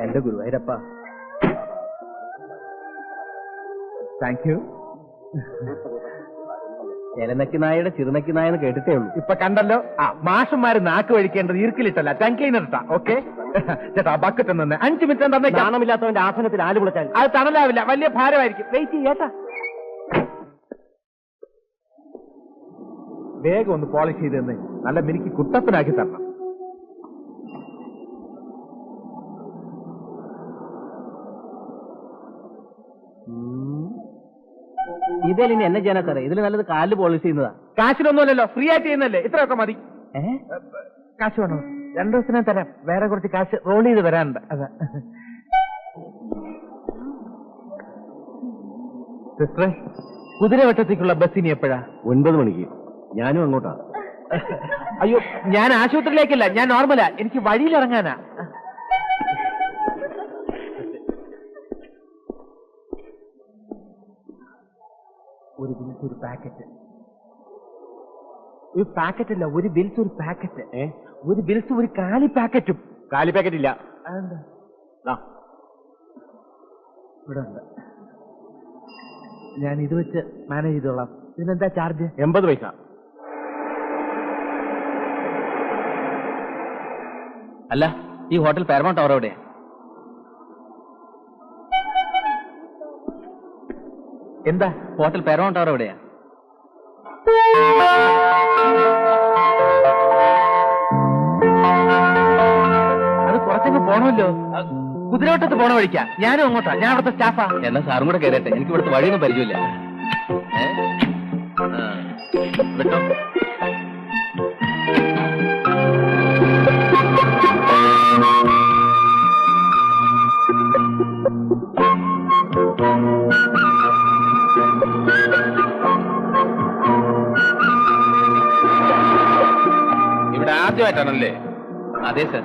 എന്റെ ഗുരുവായൂരപ്പ. Thank you. എലനക്കി നായയുടെ ചിറുനക്കി നായെന്ന് കേട്ടിട്ടേ ഉള്ളൂ. ഇപ്പൊ കണ്ടല്ലോ. മാഷന്മാര് നാക്ക് വഴിക്കേണ്ടത് ഇറുക്കിലിട്ടല്ല, ടങ്ക്ലൈനിട്ടാ. ഓക്കെ ചേട്ടാ, ബക്കറ്റ് നിന്ന് 5 മിനിറ്റ് തന്നെ. കാണമില്ലാത്തവന്റെ ആസനത്തിൽ ആല് വിളിച്ചാൽ അത് തണലാവില്ല, വലിയ ഭാരമായിരിക്കും. വെയിറ്റ് ചെയ്യേട്ടാ. വേഗം ഒന്ന് പോളിഷ് ചെയ്ത് തന്നെ നല്ല മിനിക്ക് കുട്ടപ്പനാക്കി തരണം. ഇതിൽ ഇനി എന്നെ ചെയ്യാനാ സാറേ? ഇതിൽ നല്ലത് കാലിൽ പോളിഷ് ചെയ്യുന്നതാ. കാശിനൊന്നുമല്ലല്ലോ, ഫ്രീ ആയിട്ട് ചെയ്യുന്നല്ലേ. ഇത്രയൊക്കെ മതി. കാശ് വേണോ? 2 ദിവസത്തിനെ തരാം. വേറെ കുറച്ച് കാശ് റോൾ ചെയ്ത് വരാനുണ്ട്. അതാ സിസ്റ്ററെ, കുതിരവട്ടത്തേക്കുള്ള ബസ്സിനി എപ്പോഴാ? 9 മണിക്ക്. ഞാനും അങ്ങോട്ടാ. അയ്യോ, ഞാൻ ആശുപത്രിയിലേക്കല്ല, ഞാൻ നോർമലാ. എനിക്ക് വഴിയിലിറങ്ങാനാ. ഒരു ബിൽസ് ഒരു പാക്കറ്റ്. ഒരു പാക്കറ്റ് അല്ല, ഒരു ബിൽസ് ഒരു പാക്കറ്റ്. ഒരു ബിൽസ് ഒരു കാലി പാക്കറ്റും. കാലി പാക്കറ്റ് ഇല്ല. അതെന്താ? ഇവിടെ ഉണ്ട്. ഞാൻ ഇത് വെച്ച് മാനേജ് ചെയ്തോളാം. ഇതിനെന്താ ചാർജ്? 80 പൈസ. അല്ല, ഈ ഹോട്ടൽ പാരമൗണ്ട് ടവർ എവിടെയാ? എന്താ ഹോട്ടൽ പാരമൗണ്ട് ടവർ എവിടെയാ? അത് കുറച്ചൊക്കെ പോണമല്ലോ. കുതിരവട്ടത്ത് പോണ വഴിക്കാ. ഞാനും അങ്ങോട്ടാ. ഞാൻ അവിടുത്തെ സ്റ്റാഫാ. എന്നാ സാറും കൂടെ കയറട്ടെ. എനിക്ക് ഇവിടുത്തെ വഴിയൊന്നും പരിചയമില്ല. വിട്ടോ. ഇവിടെ ആദ്യമായിട്ടാണല്ലേ? അതെ സർ.